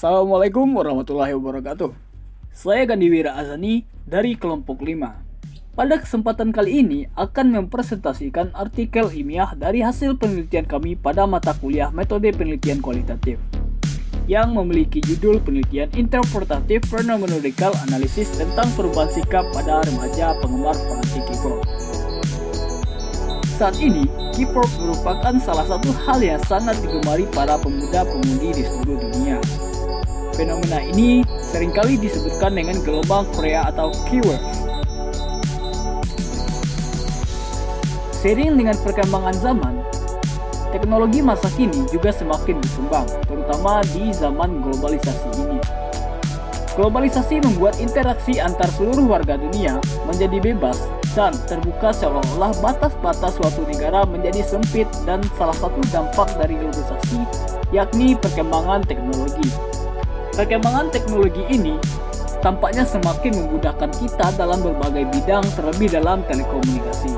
Assalamualaikum warahmatullahi wabarakatuh. Saya Gandiwira Azani dari kelompok 5. Pada kesempatan kali ini akan mempresentasikan artikel ilmiah dari hasil penelitian kami pada mata kuliah metode penelitian kualitatif yang memiliki judul penelitian interpretatif phenomenological analysis tentang perubahan sikap pada remaja penggemar fanatik K-pop. Saat ini, K-pop merupakan salah satu hal yang sangat digemari para pemuda-pemudi di seluruh dunia. Fenomena ini seringkali disebutkan dengan gelombang Korea atau K-wave. Seiring dengan perkembangan zaman, teknologi masa kini juga semakin berkembang, terutama di zaman globalisasi ini. Globalisasi membuat interaksi antar seluruh warga dunia menjadi bebas dan terbuka, seolah-olah batas-batas suatu negara menjadi sempit, dan salah satu dampak dari globalisasi yakni perkembangan teknologi. Perkembangan teknologi ini tampaknya semakin memudahkan kita dalam berbagai bidang, terlebih dalam telekomunikasi.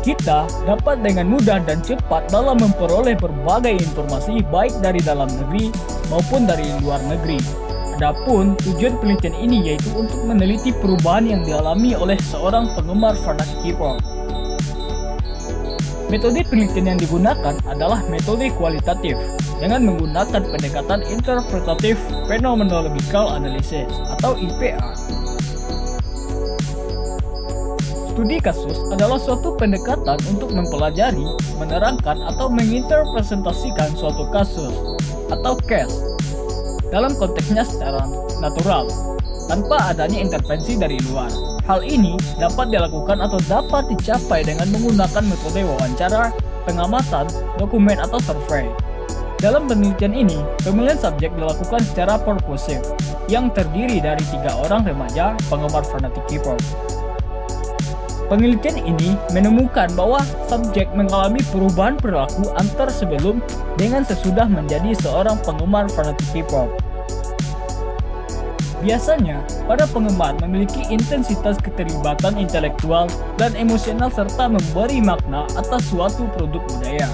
Kita dapat dengan mudah dan cepat dalam memperoleh berbagai informasi baik dari dalam negeri maupun dari luar negeri. Adapun tujuan penelitian ini yaitu untuk meneliti perubahan yang dialami oleh seorang penggemar fanatik K-pop. Metode penelitian yang digunakan adalah metode kualitatif dengan menggunakan pendekatan interpretatif phenomenological analysis atau IPA. Studi kasus adalah suatu pendekatan untuk mempelajari, menerangkan, atau menginterpresentasikan suatu kasus atau case dalam konteksnya secara natural, tanpa adanya intervensi dari luar. Hal ini dapat dilakukan atau dapat dicapai dengan menggunakan metode wawancara, pengamatan, dokumen, atau survei. Dalam penelitian ini, pemilihan subjek dilakukan secara purposive, yang terdiri dari 3 orang remaja penggemar fanatik K-pop. Penelitian ini menemukan bahwa subjek mengalami perubahan perilaku antar sebelum dengan sesudah menjadi seorang penggemar fanatik K-pop. Biasanya, para penggemar memiliki intensitas keterlibatan intelektual dan emosional serta memberi makna atas suatu produk budaya.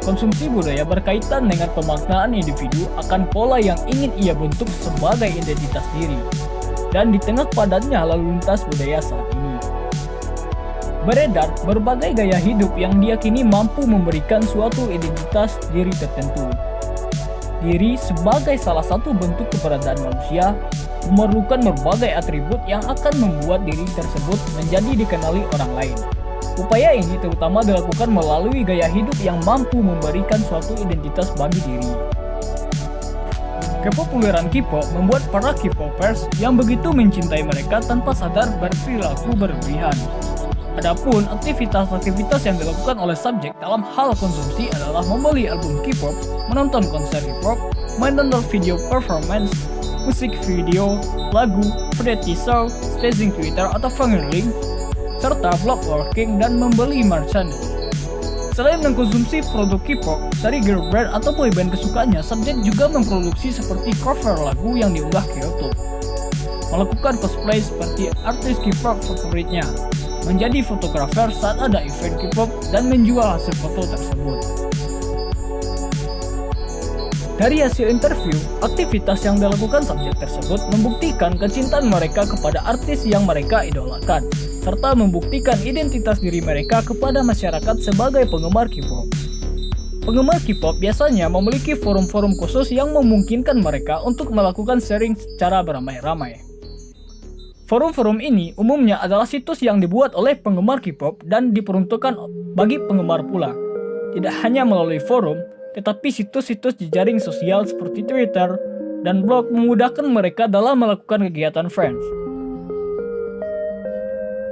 Konsumsi budaya berkaitan dengan pemaknaan individu akan pola yang ingin ia bentuk sebagai identitas diri, dan di tengah padatnya lalu lintas budaya saat ini, beredar berbagai gaya hidup yang diyakini mampu memberikan suatu identitas diri tertentu. Diri sebagai salah satu bentuk keberadaan manusia memerlukan berbagai atribut yang akan membuat diri tersebut menjadi dikenali orang lain. Upaya ini terutama dilakukan melalui gaya hidup yang mampu memberikan suatu identitas bagi diri. Kepopuleran K-pop membuat para K-popers yang begitu mencintai mereka tanpa sadar berperilaku berlebihan. Adapun aktivitas-aktivitas yang dilakukan oleh subjek dalam hal konsumsi adalah membeli album K-pop, menonton konser K-pop, menonton video performance, musik video, lagu, variety show, staging Twitter atau funneling, serta blog working dan membeli merchandise. Selain mengkonsumsi produk K-pop dari girl band atau boyband kesukaannya, subjek juga memproduksi seperti cover lagu yang diunggah ke YouTube, melakukan cosplay seperti artis K-pop favoritnya, menjadi fotografer saat ada event K-pop, dan menjual hasil foto tersebut. Dari hasil interview, aktivitas yang dilakukan subjek tersebut membuktikan kecintaan mereka kepada artis yang mereka idolakan, serta membuktikan identitas diri mereka kepada masyarakat sebagai penggemar K-pop. Penggemar K-pop biasanya memiliki forum-forum khusus yang memungkinkan mereka untuk melakukan sharing secara beramai-ramai. Forum-forum ini umumnya adalah situs yang dibuat oleh penggemar K-pop dan diperuntukkan bagi penggemar pula. Tidak hanya melalui forum, tetapi situs-situs jejaring sosial seperti Twitter dan blog memudahkan mereka dalam melakukan kegiatan fans.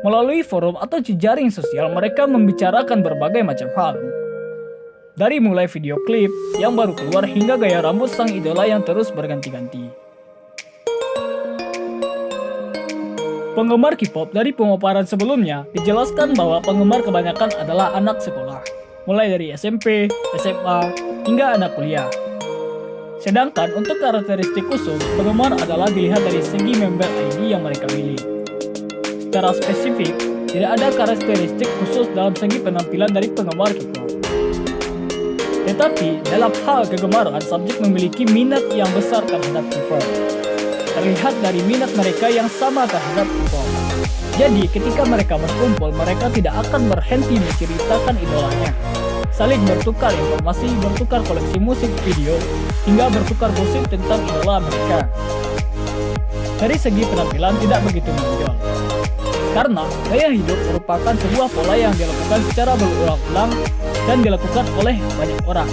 Melalui forum atau jejaring sosial, mereka membicarakan berbagai macam hal. Dari mulai video klip yang baru keluar hingga gaya rambut sang idola yang terus berganti-ganti. Penggemar K-pop dari pemaparan sebelumnya dijelaskan bahwa penggemar kebanyakan adalah anak sekolah, mulai dari SMP, SMA, hingga anak kuliah. Sedangkan untuk karakteristik khusus, penggemar adalah dilihat dari segi member ID yang mereka pilih. Secara spesifik, tidak ada karakteristik khusus dalam segi penampilan dari penggemar K-pop. Tetapi dalam hal kegemaran, subjek memiliki minat yang besar terhadap K-pop. Terlihat dari minat mereka yang sama terhadap K-pop. Jadi ketika mereka berkumpul, mereka tidak akan berhenti menceritakan idolanya. Saling bertukar informasi, bertukar koleksi musik video, hingga bertukar gosip tentang idola mereka. Dari segi penampilan tidak begitu menonjol, karena gaya hidup merupakan sebuah pola yang dilakukan secara berulang-ulang dan dilakukan oleh banyak orang.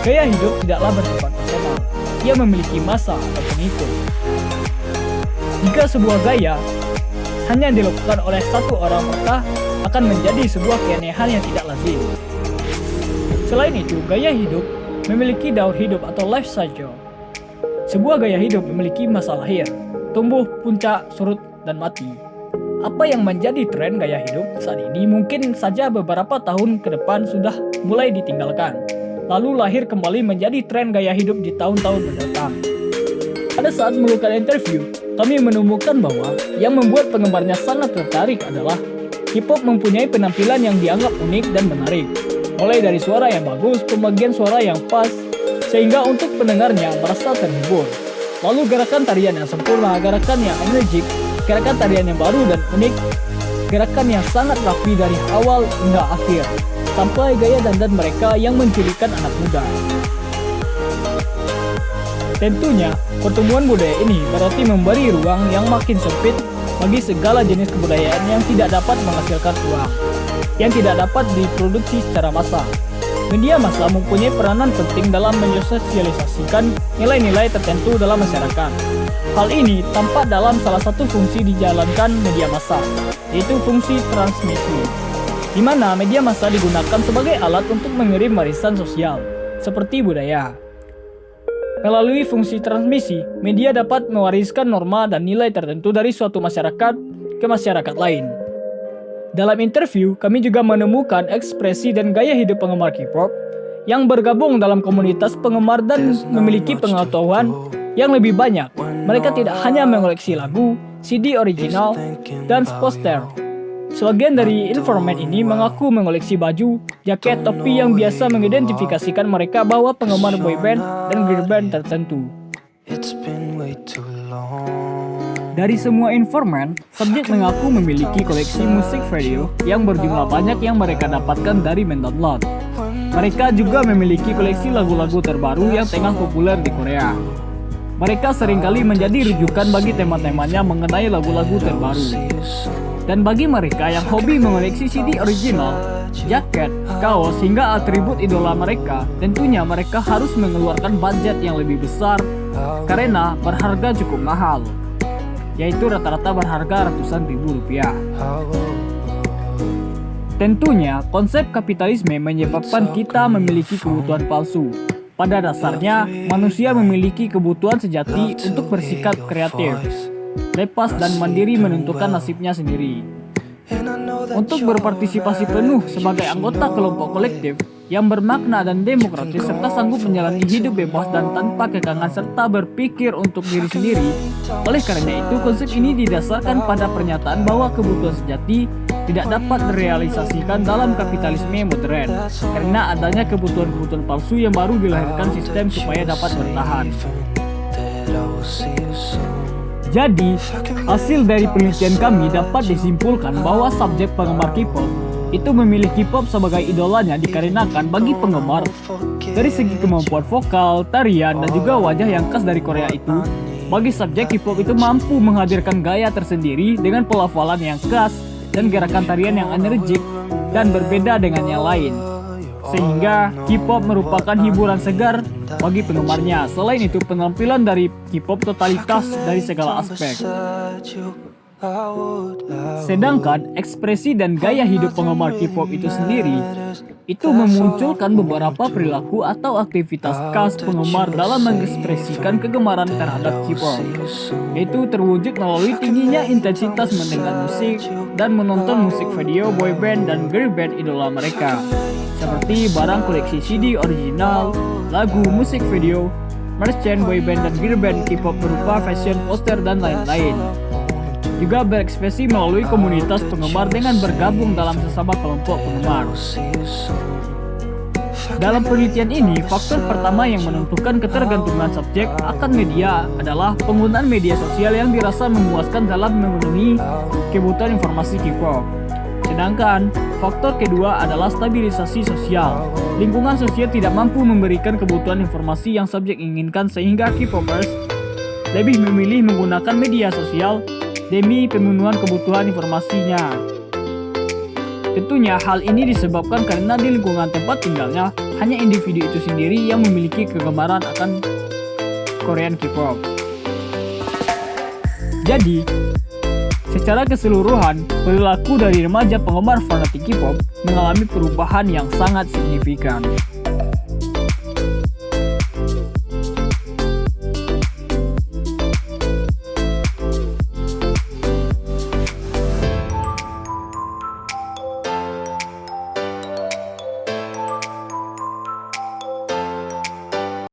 Gaya hidup tidaklah bersifat personal, ia memiliki massa atau pengikut. Jika sebuah gaya hanya dilakukan oleh satu orang, maka akan menjadi sebuah keanehan yang tidak lazim. Selain itu, gaya hidup memiliki daur hidup atau life cycle. Sebuah gaya hidup memiliki masa lahir, tumbuh, puncak, surut, dan mati. Apa yang menjadi tren gaya hidup saat ini mungkin saja beberapa tahun ke depan sudah mulai ditinggalkan, lalu lahir kembali menjadi tren gaya hidup di tahun-tahun mendatang. Pada saat melakukan interview, kami menemukan bahwa yang membuat penggemarnya sangat tertarik adalah K-pop mempunyai penampilan yang dianggap unik dan menarik. Mulai dari suara yang bagus, pembagian suara yang pas, sehingga untuk pendengarnya merasa terhibur. Lalu gerakan tarian yang sempurna, gerakan yang energik, gerakan tarian yang baru dan unik, gerakan yang sangat rapi dari awal hingga akhir, sampai gaya dandan mereka yang menculikan anak muda. Tentunya, pertumbuhan budaya ini berarti memberi ruang yang makin sempit bagi segala jenis kebudayaan yang tidak dapat menghasilkan uang, yang tidak dapat diproduksi secara massal. Media massa mempunyai peranan penting dalam mensosialisasikan nilai-nilai tertentu dalam masyarakat. Hal ini tampak dalam salah satu fungsi dijalankan media massa, yaitu fungsi transmisi, di mana media massa digunakan sebagai alat untuk mengirim warisan sosial, seperti budaya. Melalui fungsi transmisi, media dapat mewariskan norma dan nilai tertentu dari suatu masyarakat ke masyarakat lain. Dalam interview, kami juga menemukan ekspresi dan gaya hidup penggemar K-pop yang bergabung dalam komunitas penggemar dan memiliki pengetahuan yang lebih banyak. Mereka tidak hanya mengoleksi lagu, CD original, dan poster. Sebagian dari informan ini mengaku mengoleksi baju, jaket, topi yang biasa mengidentifikasikan mereka bahwa penggemar boyband dan girlband tertentu. Dari semua informan, subjek mengaku memiliki koleksi musik video yang berjumlah banyak yang mereka dapatkan dari mendownload. Mereka juga memiliki koleksi lagu-lagu terbaru yang tengah populer di Korea. Mereka seringkali menjadi rujukan bagi tema-temanya mengenai lagu-lagu terbaru. Dan bagi mereka yang hobi mengoleksi CD original, jaket, kaos, hingga atribut idola mereka, tentunya mereka harus mengeluarkan budget yang lebih besar karena berharga cukup mahal, yaitu rata-rata berharga ratusan ribu rupiah. Tentunya, konsep kapitalisme menyebabkan kita memiliki kebutuhan palsu. Pada dasarnya, manusia memiliki kebutuhan sejati untuk bersikap kreatif, lepas dan mandiri menentukan nasibnya sendiri. Untuk berpartisipasi penuh sebagai anggota kelompok kolektif yang bermakna dan demokratis serta sanggup menjalani hidup bebas dan tanpa kekangan serta berpikir untuk diri sendiri. Oleh karena itu, konsep ini didasarkan pada pernyataan bahwa kebutuhan sejati tidak dapat direalisasikan dalam kapitalisme modern karena adanya kebutuhan-kebutuhan palsu yang baru dilahirkan sistem supaya dapat bertahan. Jadi, hasil dari penelitian kami dapat disimpulkan bahwa subjek penggemar K-pop itu memilih K-pop sebagai idolanya dikarenakan bagi penggemar dari segi kemampuan vokal, tarian, dan juga wajah yang khas dari Korea itu, bagi subjek K-pop itu mampu menghadirkan gaya tersendiri dengan pelafalan yang khas dan gerakan tarian yang energik dan berbeda dengan yang lain. Sehingga K-pop merupakan hiburan segar bagi penggemarnya. Selain itu, penampilan dari K-pop totalitas dari segala aspek. Sedangkan ekspresi dan gaya hidup penggemar K-pop itu sendiri itu memunculkan beberapa perilaku atau aktivitas khas penggemar dalam mengekspresikan kegemaran terhadap K-pop, yaitu terwujud melalui tingginya intensitas mendengar musik dan menonton musik video boyband dan girlband idola mereka, seperti barang koleksi CD original, lagu, musik video, merchant boyband dan girlband K-pop berupa fashion, poster, dan lain-lain. Juga berekspresi melalui komunitas penggemar dengan bergabung dalam sesama kelompok penggemar. Dalam penelitian ini, faktor pertama yang menentukan ketergantungan subjek akan media adalah penggunaan media sosial yang dirasa memuaskan dalam memenuhi kebutuhan informasi K-pop. Sedangkan, faktor kedua adalah stabilisasi sosial. Lingkungan sosial tidak mampu memberikan kebutuhan informasi yang subjek inginkan sehingga K-popers lebih memilih menggunakan media sosial demi pemenuhan kebutuhan informasinya. Tentunya hal ini disebabkan karena di lingkungan tempat tinggalnya hanya individu itu sendiri yang memiliki kegemaran akan Korean K-pop. Jadi, secara keseluruhan, perilaku dari remaja penggemar fanatik K-pop mengalami perubahan yang sangat signifikan.